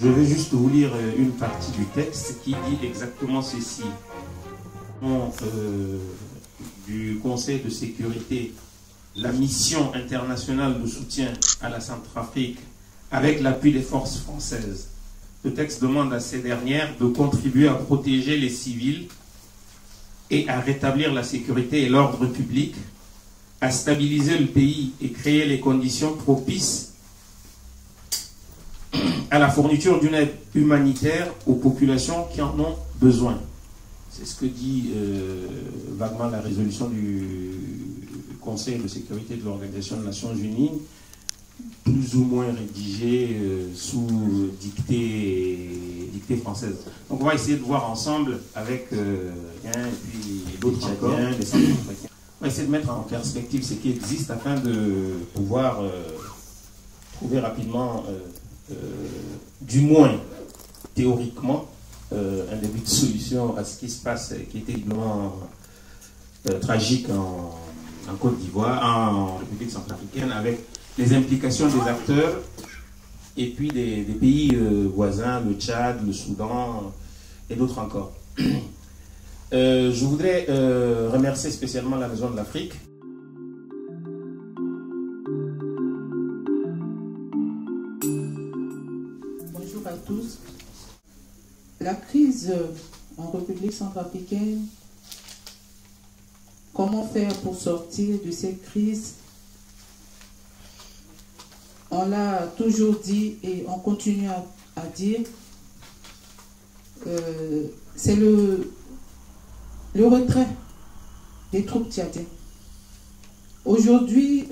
Je vais juste vous lire une partie du texte qui dit exactement ceci. Du Conseil de sécurité, la mission internationale de soutien à la Centrafrique avec l'appui des forces françaises. Le texte demande à ces dernières de contribuer à protéger les civils et à rétablir la sécurité et l'ordre public, à stabiliser le pays et créer les conditions propices à la fourniture d'une aide humanitaire aux populations qui en ont besoin. C'est ce que dit vaguement la résolution du Conseil de sécurité de l'Organisation des Nations Unies, plus ou moins rédigée sous dictée française. Donc on va essayer de voir ensemble avec et puis d'autres Tchadiens, des Centrafricains. On va essayer de mettre en perspective ce qui existe afin de pouvoir trouver rapidement, du moins théoriquement, un début de solution à ce qui se passe, qui est terriblement tragique en Côte d'Ivoire, en République centrafricaine, avec les implications des acteurs et puis des pays voisins, le Tchad, le Soudan et d'autres encore. Je voudrais remercier spécialement la Maison de l'Afrique. Bonjour à tous. La crise en République centrafricaine, comment faire pour sortir de cette crise? On l'a toujours dit et on continue à dire, c'est le retrait des troupes tchadiennes. Aujourd'hui,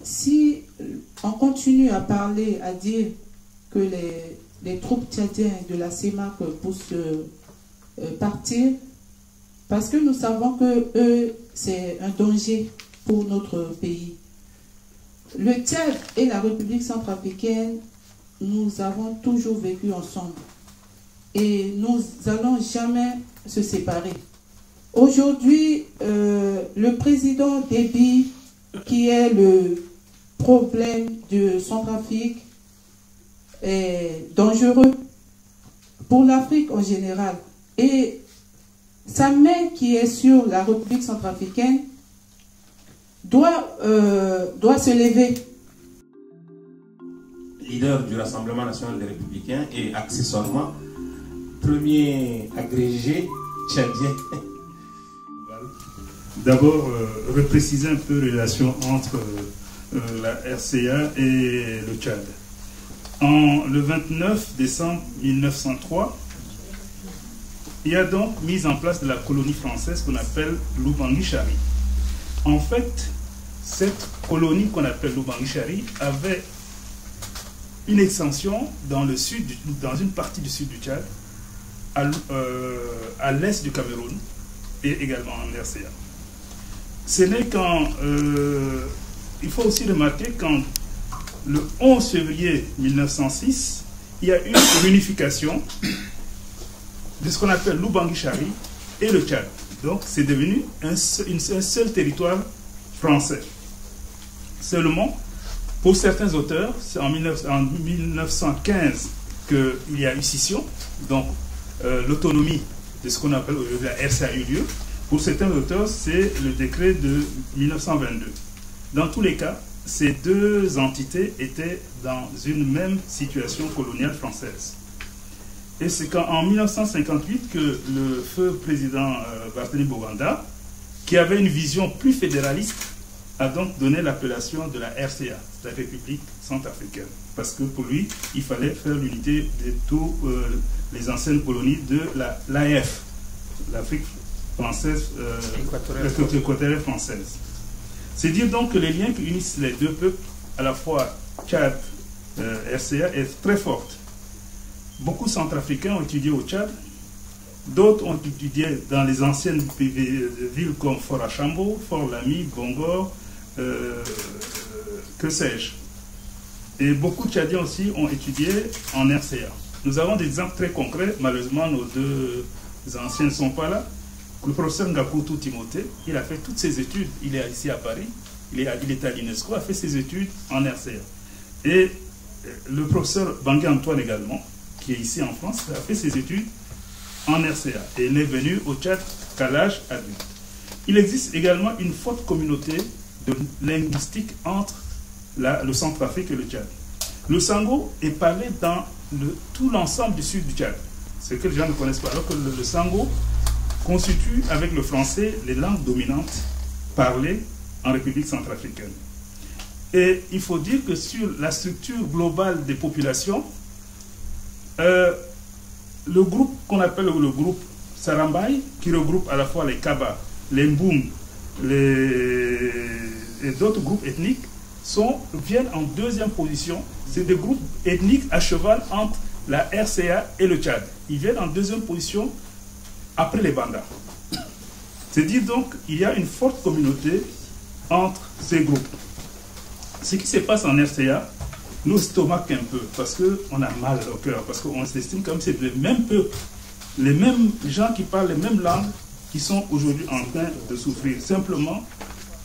si on continue à parler, à dire que les troupes tchadiennes de la CEMAC poussent partir, parce que nous savons que eux, c'est un danger pour notre pays. Le Tchad et la République centrafricaine, nous avons toujours vécu ensemble et nous n'allons jamais se séparer. Aujourd'hui, le président Déby, qui est le problème de Centrafrique, est dangereux pour l'Afrique en général. Et sa main qui est sur la République centrafricaine doit se lever. Leader du Rassemblement national des Républicains et accessoirement premier agrégé tchadien. D'abord, repréciser un peu les relations entre la RCA et le Tchad. Le 29 décembre 1903, il y a donc mise en place de la colonie française qu'on appelle l'Oubangui-Chari. En fait, cette colonie qu'on appelle l'Oubangui-Chari avait une extension dans le sud, dans une partie du sud du Tchad, à l'est du Cameroun et également en RCA. Ce n'est qu'en... il faut aussi remarquer qu'en le 11 février 1906, il y a eu une unification de ce qu'on appelle l'Oubangui-Chari et le Tchad. Donc c'est devenu un seul territoire français. Seulement, pour certains auteurs, c'est en 1915 qu'il y a eu scission, donc l'autonomie de ce qu'on appelle aujourd'hui la RCA a eu lieu. Pour certains auteurs, c'est le décret de 1922. Dans tous les cas, ces deux entités étaient dans une même situation coloniale française. Et c'est en 1958 que le feu président Barthélémy Boganda, qui avait une vision plus fédéraliste, a donc donné l'appellation de la RCA, la République centrafricaine. Parce que pour lui, il fallait faire l'unité de toutes les anciennes colonies de l'AF, l'Afrique française, équatoriale française. C'est dire donc que les liens qui unissent les deux peuples, à la fois Tchad, RCA, est très forte. Beaucoup de Centrafricains ont étudié au Tchad, d'autres ont étudié dans les anciennes villes comme Fort Archambault, Fort Lamy, Bongor, que sais-je. Et beaucoup de Tchadiens aussi ont étudié en RCA. Nous avons des exemples très concrets, malheureusement nos deux anciens ne sont pas là. Le professeur Ngakutu Timothée, il a fait toutes ses études, il est ici à Paris, il est à l'UNESCO, a fait ses études en RCA. Et le professeur Bangui Antoine également, qui est ici en France, a fait ses études en RCA et n'est venu au Tchad qu'à l'âge adulte. Il existe également une forte communauté de linguistique entre le Centrafrique et le Tchad. Le sango est parlé dans tout l'ensemble du sud du Tchad, ce que les gens ne connaissent pas, alors que le sango constitue avec le français les langues dominantes parlées en République centrafricaine. Et il faut dire que sur la structure globale des populations, le groupe qu'on appelle le groupe Sarambay, qui regroupe à la fois les Kaba, les Mboum et d'autres groupes ethniques, viennent en deuxième position. C'est des groupes ethniques à cheval entre la RCA et le Tchad. Ils viennent en deuxième position après les Bandas. C'est dire donc qu'il y a une forte communauté entre ces groupes. Ce qui se passe en RCA nous stomaque un peu, parce qu'on a mal au cœur, parce qu'on s'estime comme c'est les mêmes peuples, les mêmes gens qui parlent les mêmes langues, qui sont aujourd'hui en train de souffrir, simplement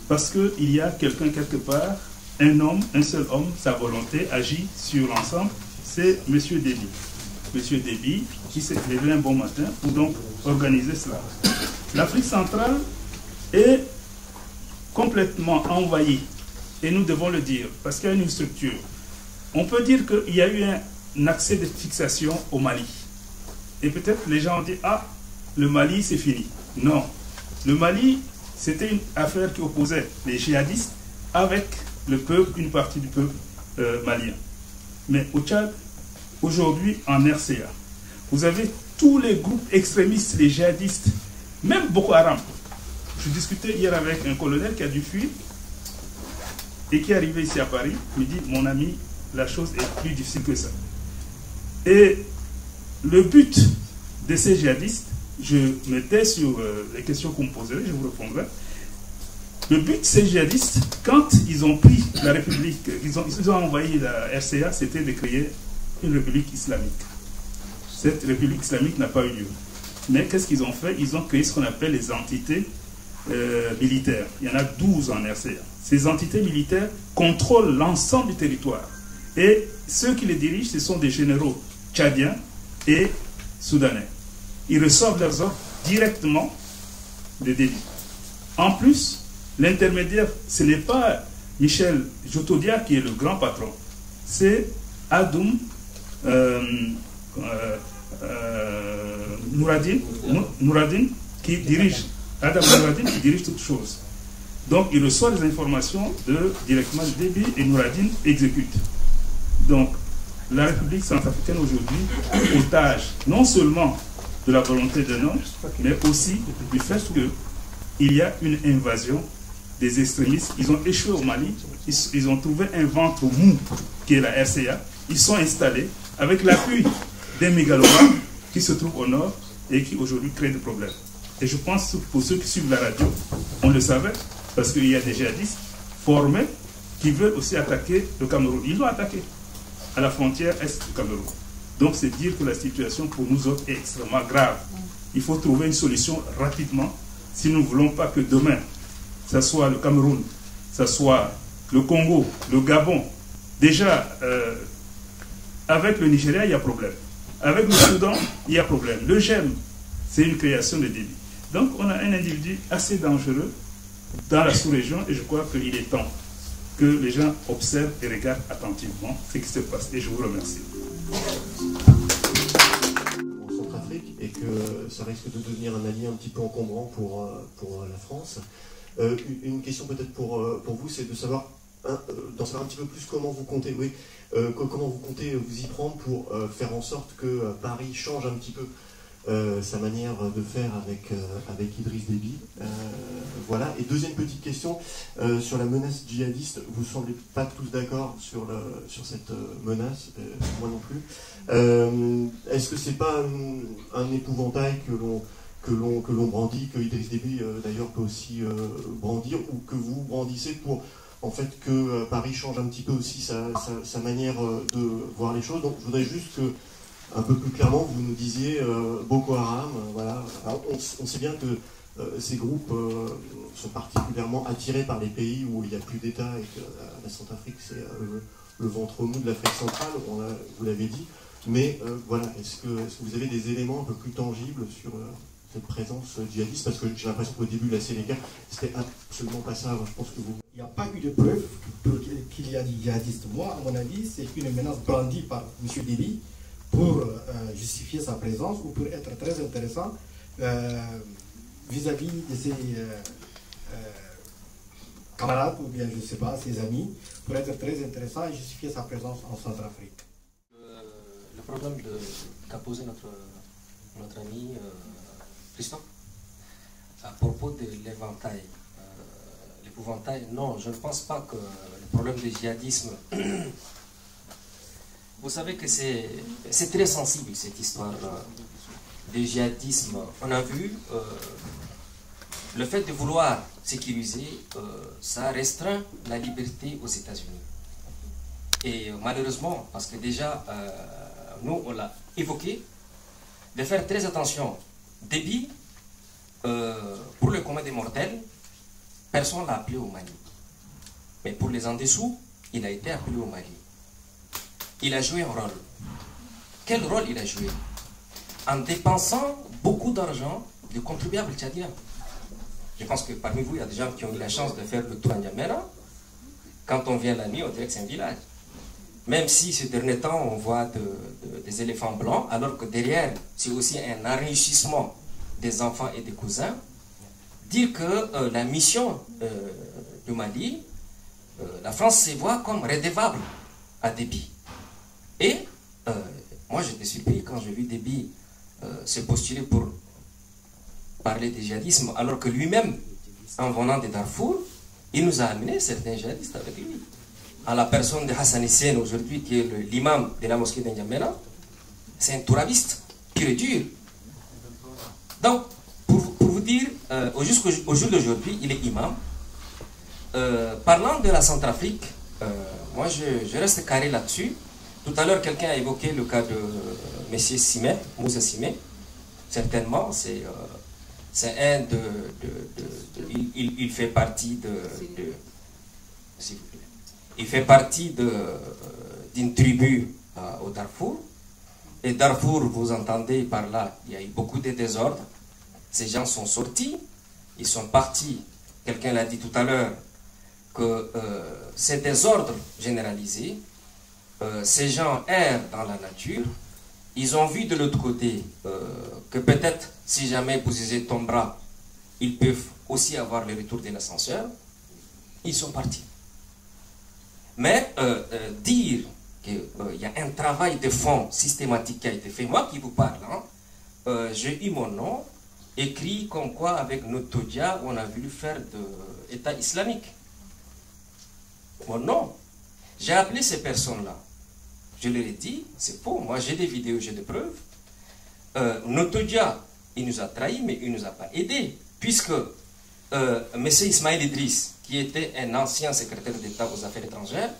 parce qu'il y a quelqu'un quelque part, un homme, un seul homme, sa volonté agit sur l'ensemble, c'est M. Déby. M. Déby qui s'est levé un bon matin pour donc organiser cela. L'Afrique centrale est complètement envahie, et nous devons le dire, parce qu'il y a une structure. On peut dire qu'il y a eu un accès de fixation au Mali. Et peut-être les gens ont dit, ah, le Mali c'est fini. Non. Le Mali, c'était une affaire qui opposait les djihadistes avec le peuple, une partie du peuple malien. Mais au Tchad, aujourd'hui en RCA, vous avez tous les groupes extrémistes, les djihadistes, même Boko Haram. Je discutais hier avec un colonel qui a dû fuir et qui est arrivé ici à Paris. Il me dit, mon ami, la chose est plus difficile que ça. Et le but de ces djihadistes, je me tais sur les questions qu'on me poserait, je vous répondrai. Le but de ces djihadistes, quand ils ont pris la République, ils ont envahi la RCA, c'était de créer une République islamique. Cette République islamique n'a pas eu lieu. Mais qu'est-ce qu'ils ont fait? Ils ont créé ce qu'on appelle les entités militaires. Il y en a 12 en RCA. Ces entités militaires contrôlent l'ensemble du territoire. Et ceux qui les dirigent, ce sont des généraux tchadiens et soudanais. Ils reçoivent leurs ordres directement de Déby. En plus, l'intermédiaire, ce n'est pas Michel Jotodia qui est le grand patron, c'est Adoum Nouradine qui dirige, Adam Nouradine qui dirige toutes choses. Donc il reçoit les informations directement de Déby et Nouradine exécute. Donc la République centrafricaine aujourd'hui, otage non seulement de la volonté d'un homme, mais aussi du fait qu'il y a une invasion des extrémistes. Ils ont échoué au Mali, ils ont trouvé un ventre mou qui est la RCA, ils sont installés avec l'appui des mégalomanes qui se trouvent au nord et qui aujourd'hui créent des problèmes. Et je pense que pour ceux qui suivent la radio, on le savait, parce qu'il y a des djihadistes formés qui veulent aussi attaquer le Cameroun. Ils l'ont attaqué à la frontière est du Cameroun. Donc c'est dire que la situation pour nous autres est extrêmement grave. Il faut trouver une solution rapidement si nous ne voulons pas que demain, ça soit le Cameroun, ça soit le Congo, le Gabon. Déjà, avec le Nigeria, il y a problème. Avec le Soudan, il y a problème. Le GEM, c'est une création de Déby. Donc on a un individu assez dangereux dans la sous-région et je crois qu'il est temps que les gens observent et regardent attentivement ce qui se passe. Et je vous remercie. En Centrafrique et que ça risque de devenir un allié un petit peu encombrant pour la France. Une question peut-être pour vous, c'est de savoir, d'en savoir un petit peu plus comment vous comptez, comment vous comptez vous y prendre pour faire en sorte que Paris change un petit peu sa manière de faire avec Idriss Déby. Voilà. Et deuxième petite question, sur la menace djihadiste, vous ne semblez pas tous d'accord sur cette menace, moi non plus. Est-ce que c'est pas un épouvantail que l'on brandit, que Idriss Déby d'ailleurs peut aussi brandir, ou que vous brandissez pour en fait que Paris change un petit peu aussi sa manière de voir les choses? Donc je voudrais juste que un peu plus clairement, vous nous disiez Boko Haram, voilà. Alors, on sait bien que ces groupes sont particulièrement attirés par les pays où il n'y a plus d'État et que la Centrafrique, c'est le ventre mou de l'Afrique centrale, vous l'avez dit. Mais voilà, est-ce que vous avez des éléments un peu plus tangibles sur cette présence djihadiste? Parce que j'ai l'impression qu'au début de la Sénégal, c'était absolument pas ça. Je pense que vous... Il n'y a pas eu de preuve qu'il y a des djihadistes. Moi, à mon avis, c'est une menace brandie par M. Déby pour justifier sa présence ou pour être très intéressant vis-à-vis de ses camarades ou bien, je ne sais pas, ses amis, pour être très intéressant et justifier sa présence en Centrafrique. Le problème qu'a posé notre ami Christophe à propos de l'éventail. L'épouvantail, non, je ne pense pas que le problème du djihadisme... Vous savez que c'est très sensible cette histoire du djihadisme. On a vu le fait de vouloir sécuriser, ça restreint la liberté aux États-Unis. Et malheureusement, parce que déjà, nous, on l'a évoqué, de faire très attention. Déby, pour le commun des mortels, personne ne l'a appelé au Mali. Mais pour les en dessous, il a été appelé au Mali. Il a joué un rôle. Quel rôle il a joué? En dépensant beaucoup d'argent des contribuables tchadiens. Je pense que parmi vous, il y a des gens qui ont eu la chance de faire le tour à N'Djamena. Quand on vient la nuit, on dirait que c'est un village. Même si ces derniers temps, on voit des éléphants blancs, alors que derrière, c'est aussi un enrichissement des enfants et des cousins. Dire que la mission du Mali, la France se voit comme redevable à Déby. Et moi, j'étais surpris quand j'ai vu Déby se postuler pour parler de djihadisme, alors que lui-même, en venant de Darfour, il nous a amené certains djihadistes avec lui. À la personne de Hassan Hissène aujourd'hui, qui est l'imam de la mosquée d'N'Djamena, c'est un tourabiste pur et dur. Donc, pour vous dire, au jour d'aujourd'hui, il est imam. Parlant de la Centrafrique, moi je reste carré là-dessus. Tout à l'heure, quelqu'un a évoqué le cas de M. Simé, Moussa Simé. Certainement, c'est un il fait partie il fait partie d'une tribu au Darfour. Et Darfour, vous entendez par là, il y a eu beaucoup de désordres. Ces gens sont sortis, ils sont partis. Quelqu'un l'a dit tout à l'heure, que ces désordres généralisés, ces gens errent dans la nature. Ils ont vu de l'autre côté que peut-être, si jamais Bouzizé tombera, ils peuvent aussi avoir le retour de l'ascenseur. Ils sont partis. Mais dire qu'il y a un travail de fond systématique qui a été fait, moi qui vous parle, hein, j'ai eu mon nom écrit comme quoi avec Notodia, on a voulu faire de l'État islamique. Mon nom. J'ai appelé ces personnes-là. Je leur ai dit, c'est faux, moi j'ai des vidéos, j'ai des preuves. Notodia, il nous a trahis, mais il ne nous a pas aidés. Puisque M. Ismaël Idriss, qui était un ancien secrétaire d'État aux affaires étrangères,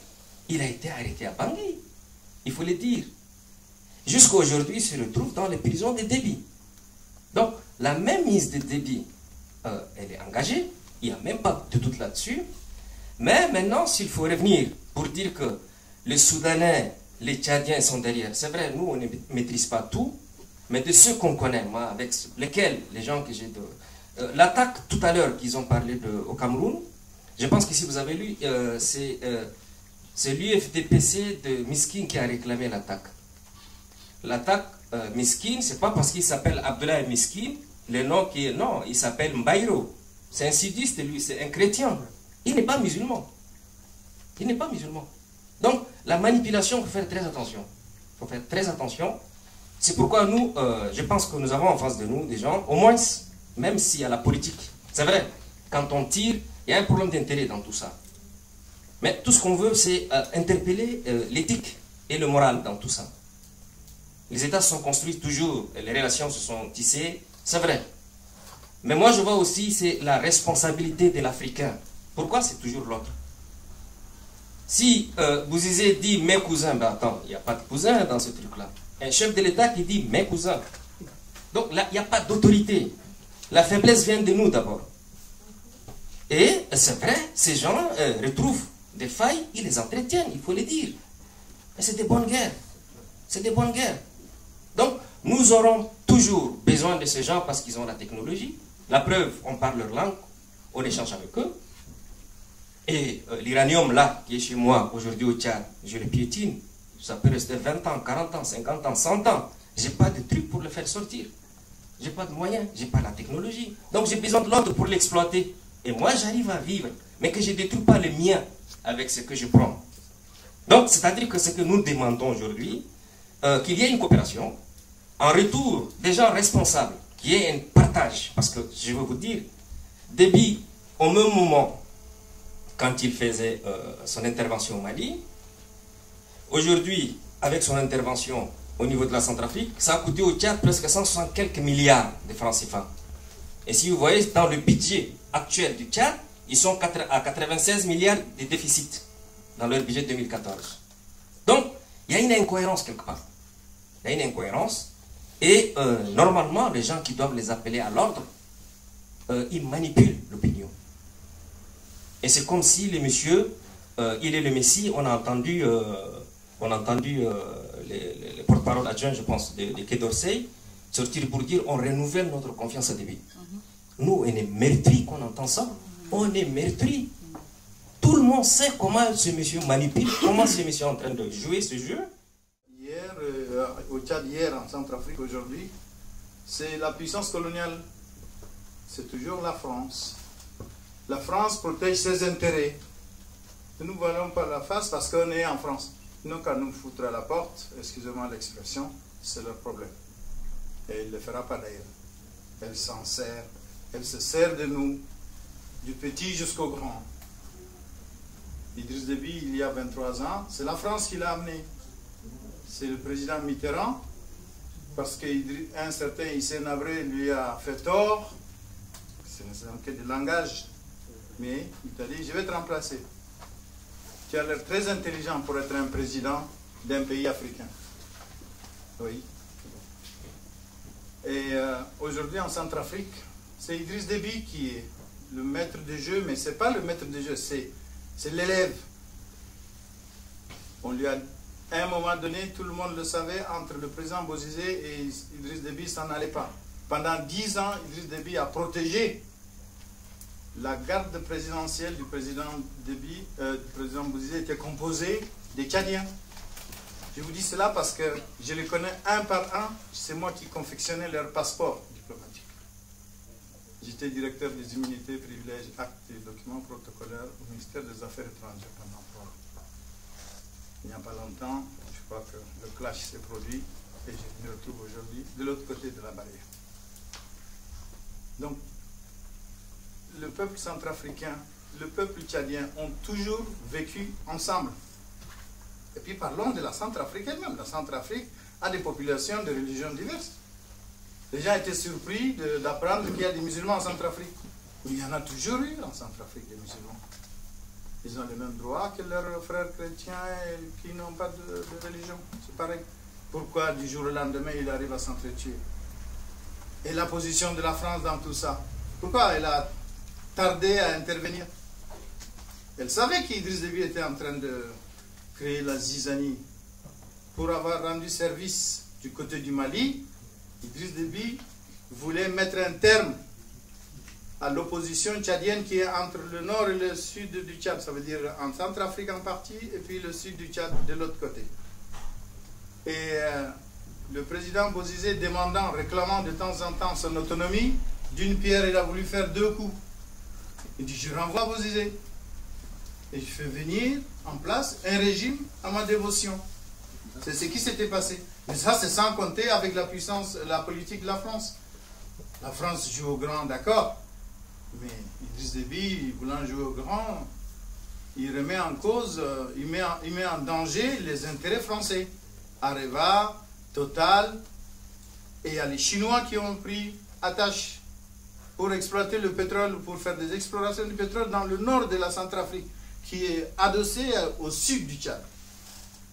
il a été arrêté à Bangui. Il faut le dire. Jusqu'à aujourd'hui, il se retrouve dans les prisons de Déby. Donc, la même mise de Déby, elle est engagée. Il n'y a même pas de doute là-dessus. Mais maintenant, s'il faut revenir pour dire que les Soudanais, les Tchadiens sont derrière, c'est vrai, nous, on ne maîtrise pas tout, mais de ceux qu'on connaît, moi, avec lesquels, les gens que j'ai de... l'attaque tout à l'heure qu'ils ont parlé au Cameroun, je pense que si vous avez lu, c'est l'UFDPC de Miskin qui a réclamé l'attaque. L'attaque Miskin, c'est pas parce qu'il s'appelle Abdullah Miskin, le nom qui est... Non, il s'appelle Mbaïro. C'est un sudiste, lui, c'est un chrétien. Il n'est pas musulman. Il n'est pas musulman. Donc, la manipulation, il faut faire très attention. Il faut faire très attention. C'est pourquoi nous, je pense que nous avons en face de nous des gens, au moins, même s'il y a la politique. C'est vrai, quand on tire, il y a un problème d'intérêt dans tout ça. Mais tout ce qu'on veut, c'est interpeller l'éthique et le moral dans tout ça. Les États se sont construits toujours, les relations se sont tissées, c'est vrai. Mais moi, je vois aussi, c'est la responsabilité de l'Africain. Pourquoi c'est toujours l'autre? Si Bouzizé dit mes cousins, ben attends, il n'y a pas de cousins dans ce truc-là. Un chef de l'État qui dit mes cousins. Donc là, il n'y a pas d'autorité. La faiblesse vient de nous d'abord. Et c'est vrai, ces gens retrouvent des failles, ils les entretiennent, il faut les dire. Et c'est des bonnes guerres. C'est des bonnes guerres. Donc, nous aurons toujours besoin de ces gens parce qu'ils ont la technologie. La preuve, on parle leur langue, on échange avec eux. Et l'uranium là, qui est chez moi aujourd'hui au Tchad, je le piétine. Ça peut rester 20 ans, 40 ans, 50 ans, 100 ans. Je n'ai pas de truc pour le faire sortir. Je n'ai pas de moyens, je n'ai pas la technologie. Donc j'ai besoin de l'autre pour l'exploiter. Et moi, j'arrive à vivre, mais que je ne détruis pas le mien avec ce que je prends. Donc, c'est-à-dire que ce que nous demandons aujourd'hui, qu'il y ait une coopération, en retour des gens responsables, qu'il y ait un partage. Parce que, je veux vous dire, Déby, au même moment, quand il faisait son intervention au Mali, aujourd'hui, avec son intervention au niveau de la Centrafrique, ça a coûté au Tchad presque 160 quelques milliards de francs CFA. Et si vous voyez, dans le budget actuel du Tchad, ils sont à 96 milliards de déficit dans leur budget 2014. Donc, il y a une incohérence quelque part. Il y a une incohérence. Et normalement, les gens qui doivent les appeler à l'ordre, ils manipulent l'opinion. Et c'est comme si le monsieur, il est le Messie. On a entendu les porte-parole adjoints, je pense, de Quai d'Orsay, sortir pour dire on renouvelle notre confiance à Déby. Nous, on est meurtris qu'on entend ça. On est meurtris. Tout le monde sait comment ce monsieur manipule, comment ce monsieur est en train de jouer ce jeu. Hier, au Tchad, hier, en Centrafrique, aujourd'hui, c'est la puissance coloniale. C'est toujours la France. La France protège ses intérêts. Nous ne voyons pas la face parce qu'on est en France. Nous, quand nous foutre à la porte, excusez-moi l'expression, c'est leur problème. Et il ne le fera pas d'ailleurs. Elle s'en sert. Elle se sert de nous, du petit jusqu'au grand. Idriss Déby, il y a 23 ans, c'est la France qui l'a amené. C'est le président Mitterrand, parce qu'un certain Hissène Habré lui a fait tort. C'est un cas de langage. Mais il t'a dit, je vais te remplacer. Tu as l'air très intelligent pour être un président d'un pays africain. Oui. Et aujourd'hui, en Centrafrique, c'est Idriss Déby qui est le maître de jeu, mais ce n'est pas le maître de jeu, c'est l'élève. On lui a, à un moment donné, tout le monde le savait, entre le président Bozizé et Idriss Déby, ça n'allait pas. Pendant 10 ans, Idriss Déby a protégé la garde présidentielle du président Déby, du président Bozizé était composée des Tchadiens. Je vous dis cela parce que je les connais un par un, c'est moi qui confectionnais leur passeport diplomatique. J'étais directeur des immunités, privilèges, actes et documents protocolaires au ministère des Affaires étrangères pendant 3 ans. Il n'y a pas longtemps, je crois que le clash s'est produit et je me retrouve aujourd'hui de l'autre côté de la barrière. Donc, le peuple centrafricain, le peuple tchadien ont toujours vécu ensemble. Et puis parlons de la Centrafrique elle-même. La Centrafrique a des populations de religions diverses. Les gens étaient surpris d'apprendre qu'il y a des musulmans en Centrafrique. Il y en a toujours eu en Centrafrique, des musulmans. Ils ont les mêmes droits que leurs frères chrétiens qui n'ont pas de religion. C'est pareil. Pourquoi du jour au lendemain, il arrive à s'entretuer? Et la position de la France dans tout ça? Pourquoi elle a tardé à intervenir? Elle savait qu'Idriss Déby était en train de créer la zizanie. Pour avoir rendu service du côté du Mali, Idriss Déby voulait mettre un terme à l'opposition tchadienne qui est entre le nord et le sud du Tchad. Ça veut dire en Centrafrique en partie et puis le sud du Tchad de l'autre côté. Et le président Bozizé demandant, réclamant de temps en temps son autonomie, d'une pierre il a voulu faire 2 coups. Il dit je renvoie Bozizé. Et je fais venir en place un régime à ma dévotion. C'est ce qui s'était passé. Mais ça, c'est sans compter avec la puissance, la politique de la France. La France joue au grand, d'accord. Mais Idriss Déby, voulant jouer au grand, il remet en cause, il met en danger les intérêts français. Areva, Total, et il y a les Chinois qui ont pris attache pour exploiter le pétrole, pour faire des explorations du pétrole dans le nord de la Centrafrique, qui est adossé au sud du Tchad.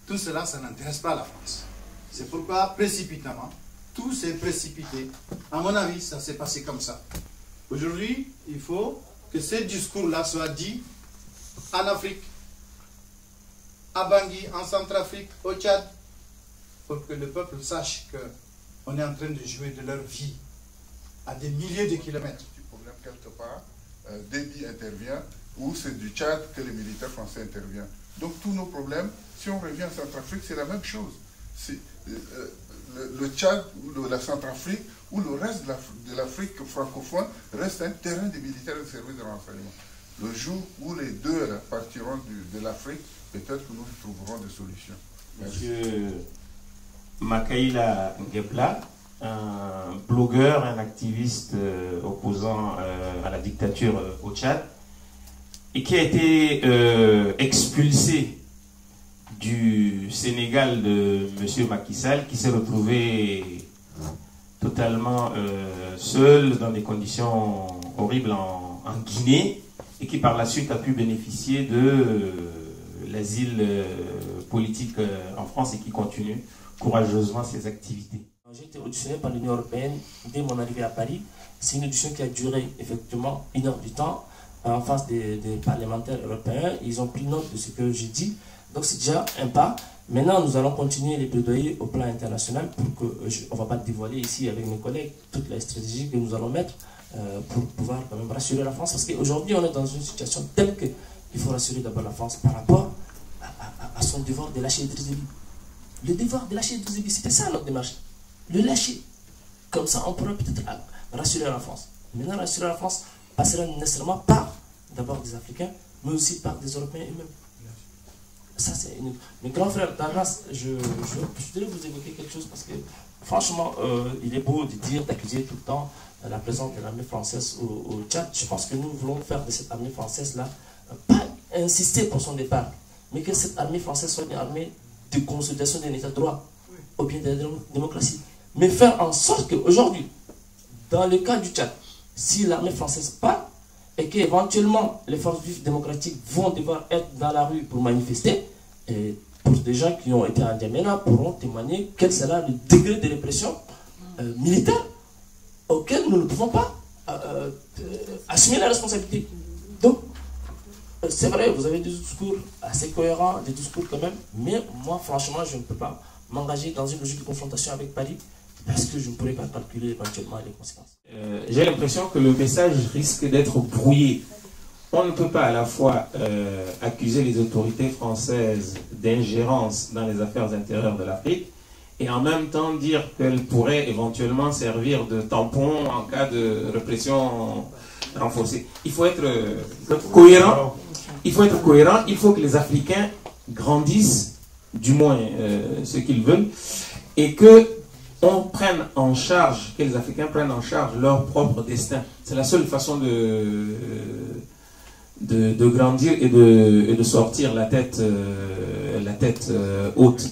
Tout cela, ça n'intéresse pas la France. C'est pourquoi, précipitamment, tout s'est précipité. À mon avis, ça s'est passé comme ça. Aujourd'hui, il faut que ce discours-là soit dit en Afrique, à Bangui, en Centrafrique, au Tchad, pour que le peuple sache qu'on est en train de jouer de leur vie à des milliers de kilomètres. Du problème quelque part, Déby intervient, ou c'est du Tchad que les militaires français interviennent. Donc tous nos problèmes, si on revient en Centrafrique, c'est la même chose. Le Tchad ou la Centrafrique ou le reste de l'Afrique francophone reste un terrain des militaires et des services de renseignement. Le jour où les deux partiront de l'Afrique, peut-être que nous trouverons des solutions. Monsieur Makaïla Ngepla, un blogueur, un activiste opposant à la dictature au Tchad, et qui a été expulsé du Sénégal de M. Macky Sall, qui s'est retrouvé totalement seul dans des conditions horribles en Guinée, et qui par la suite a pu bénéficier de l'asile politique en France et qui continue courageusement ses activités. J'ai été auditionné par l'Union européenne dès mon arrivée à Paris. C'est une audition qui a duré effectivement 1 heure du temps en face des parlementaires européens. Ils ont pris note de ce que j'ai dit. Donc c'est déjà un pas. Maintenant, nous allons continuer les plaidoyers au plan international pour que, on ne va pas dévoiler ici avec mes collègues toute la stratégie que nous allons mettre pour pouvoir quand même rassurer la France. Parce qu'aujourd'hui, on est dans une situation telle qu'il faut rassurer d'abord la France par rapport à son devoir de lâcher Idriss Déby. Le devoir de lâcher Idriss Déby, c'était ça notre démarche. Le lâcher. Comme ça, on pourra peut-être rassurer la France. Maintenant, rassurer la France passera nécessairement par d'abord des Africains, mais aussi par des Européens eux-mêmes. Ça, c'est une... Mes grands frères d'Arras, je voudrais vous évoquer quelque chose parce que, franchement, il est beau de dire, d'accuser tout le temps la présence de l'armée française au Tchad. Je pense que nous voulons faire de cette armée française-là, pas insister pour son départ, mais que cette armée française soit une armée de consolidation d'un état de droit, ou bien de la démocratie. Mais faire en sorte qu'aujourd'hui, dans le cas du Tchad, si l'armée française part, et qu'éventuellement les forces vives démocratiques vont devoir être dans la rue pour manifester, et pour des gens qui ont été en Djamena pourront témoigner quel sera le degré de répression militaire auquel nous ne pouvons pas assumer la responsabilité. Donc, c'est vrai, vous avez des discours assez cohérents, des discours quand même, mais moi franchement je ne peux pas m'engager dans une logique de confrontation avec Paris parce que je ne pourrais pas calculer éventuellement les conséquences. J'ai l'impression que le message risque d'être brouillé. On ne peut pas à la fois accuser les autorités françaises d'ingérence dans les affaires intérieures de l'Afrique et en même temps dire qu'elles pourraient éventuellement servir de tampon en cas de répression renforcée. Il faut être cohérent. Il faut être cohérent. Il faut que les Africains grandissent, du moins ce qu'ils veulent, et que on prenne en charge, que les Africains prennent en charge leur propre destin. C'est la seule façon de grandir et de sortir la tête haute.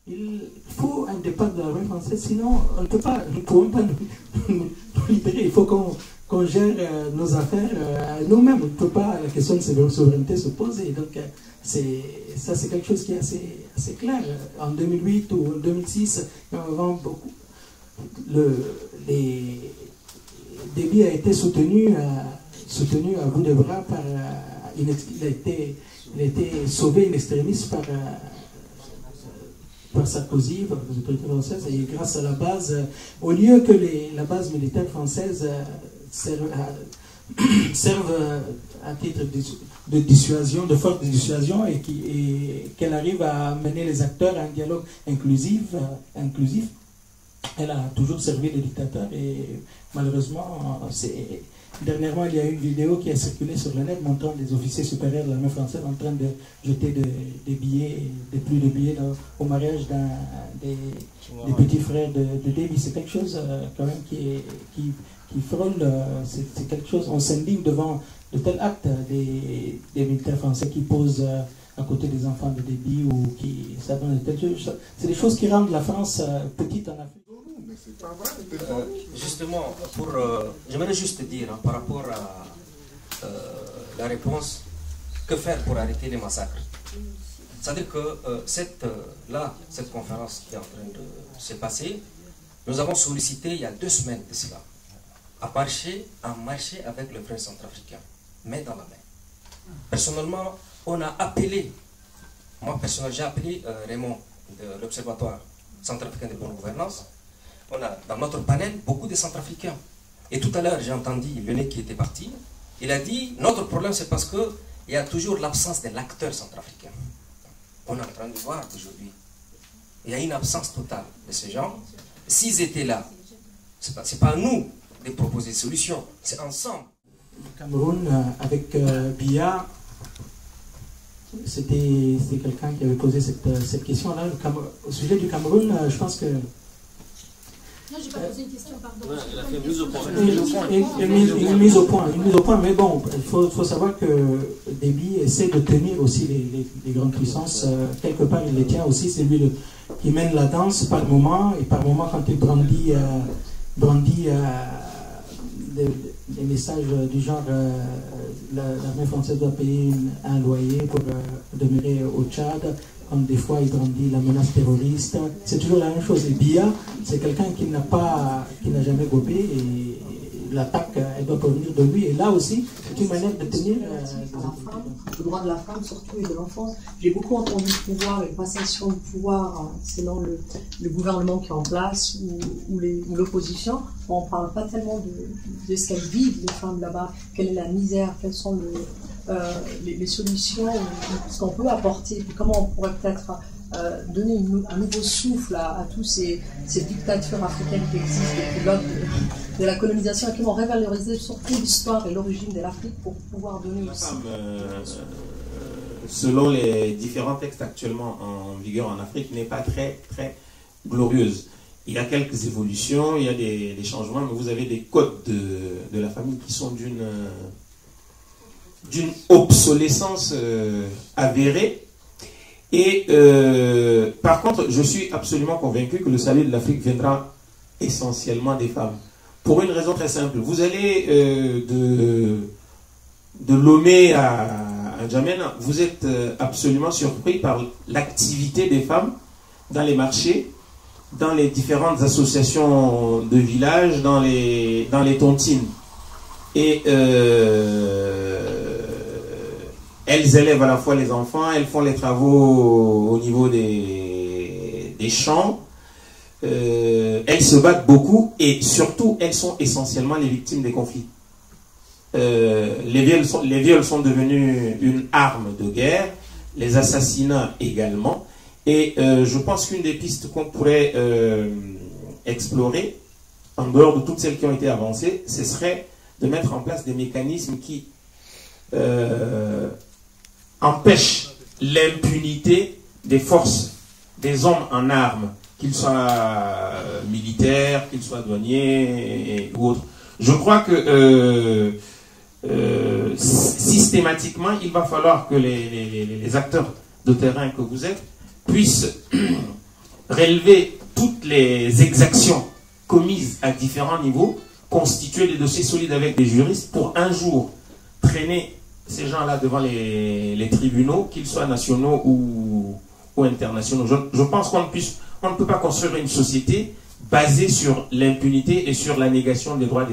Il faut un départ de l'armée française, sinon on ne peut pas, nous ne pouvons pas nous libérer. Il faut qu'on gère nos affaires nous-mêmes. On ne peut pas, la question de souveraineté se poser. Donc ça c'est quelque chose qui est assez clair. En 2008 ou en 2006, avant beaucoup, Déby a été soutenu à bout de bras par... il a été sauvé in extremis par Sarkozy, par les autorités françaises, et grâce à la base, au lieu que la base militaire française serve à titre de dissuasion, de forte dissuasion, et qu'elle arrive à mener les acteurs à un dialogue inclusif, elle a toujours servi les dictateurs. Et malheureusement, dernièrement, il y a eu une vidéo qui a circulé sur le net montrant des officiers supérieurs de l'armée française en train de jeter des pluies de billets au mariage des petits frères de Déby. C'est quelque chose quand même qui frôle, c'est quelque chose, on s'indigne devant de tels actes des militaires français qui posent à côté des enfants de Déby ou qui s'adonnent de telles choses. C'est des choses qui rendent la France petite en Afrique. Justement, j'aimerais juste dire par rapport à la réponse, que faire pour arrêter les massacres? C'est-à-dire que cette conférence qui est en train de se passer, nous avons sollicité il y a 2 semaines de cela, à marcher avec le frère centrafricain, main dans la main. Personnellement, on a appelé, moi personnellement j'ai appelé Raymond de l'Observatoire centrafricain de bonne gouvernance, on a dans notre panel beaucoup de centrafricains. Et tout à l'heure, j'ai entendu Lyonnais qui était parti, il a dit, notre problème c'est parce qu'il y a toujours l'absence de l'acteur centrafricain. On est en train de voir aujourd'hui. Il y a une absence totale de ces gens. S'ils étaient là, ce n'est pas à nous de proposer des solutions, c'est ensemble. Le Cameroun, avec Biya, c'était quelqu'un qui avait posé cette question-là. Au sujet du Cameroun, je pense que... Non, j'ai pas posé une question, pardon. Ouais, elle a fait une mise au point. Une mise au point, mais bon, il faut savoir que Déby essaie de tenir aussi les grandes puissances. Quelque part, il les tient aussi, c'est lui qui mène la danse par moment, et par moment, quand il brandit des messages du genre l'armée française doit payer un loyer pour demeurer au Tchad, comme des fois il brandit la menace terroriste, c'est toujours la même chose. Et Biya, c'est quelqu'un qui n'a jamais gobé, et l'attaque, elle doit provenir de lui. Et là aussi, c'est une manière de tenir le droit de la femme surtout et de l'enfant. J'ai beaucoup entendu le pouvoir et la passation de pouvoir selon le gouvernement qui est en place ou l'opposition. On ne parle pas tellement de ce qu'elles vivent, les femmes là-bas, quelle est la misère, quelles sont les solutions, ce qu'on peut apporter, puis comment on pourrait peut-être donner un nouveau souffle à tous ces dictatures africaines qui existent depuis l'ordre de la colonisation, et qui vont revaloriser surtout l'histoire et l'origine de l'Afrique pour pouvoir donner aussi. Selon les différents textes actuellement en vigueur en Afrique, n'est pas très glorieuse. Il y a quelques évolutions, il y a des changements, mais vous avez des codes de la famille qui sont d'une obsolescence avérée. Et par contre, je suis absolument convaincu que le salut de l'Afrique viendra essentiellement des femmes. Pour une raison très simple. Vous allez de Lomé à N'Djamena, vous êtes absolument surpris par l'activité des femmes dans les marchés, dans les différentes associations de villages, dans les tontines. Et elles élèvent à la fois les enfants, elles font les travaux au niveau des champs, elles se battent beaucoup, et surtout elles sont essentiellement les victimes des conflits. Les viols sont devenus une arme de guerre, les assassinats également, et je pense qu'une des pistes qu'on pourrait explorer, en dehors de toutes celles qui ont été avancées, ce serait de mettre en place des mécanismes qui empêchent l'impunité des forces, des hommes en armes, qu'ils soient militaires, qu'ils soient douaniers ou autres. Je crois que systématiquement, il va falloir que les acteurs de terrain que vous êtes puissent relever toutes les exactions commises à différents niveaux, constituer des dossiers solides avec des juristes pour un jour traîner ces gens-là devant les tribunaux, qu'ils soient nationaux ou internationaux. Je pense qu'on ne peut pas construire une société basée sur l'impunité et sur la négation des droits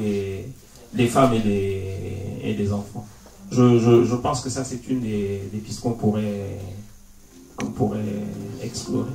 des femmes et des enfants. Je pense que ça, c'est une des pistes qu'on pourrait explorer.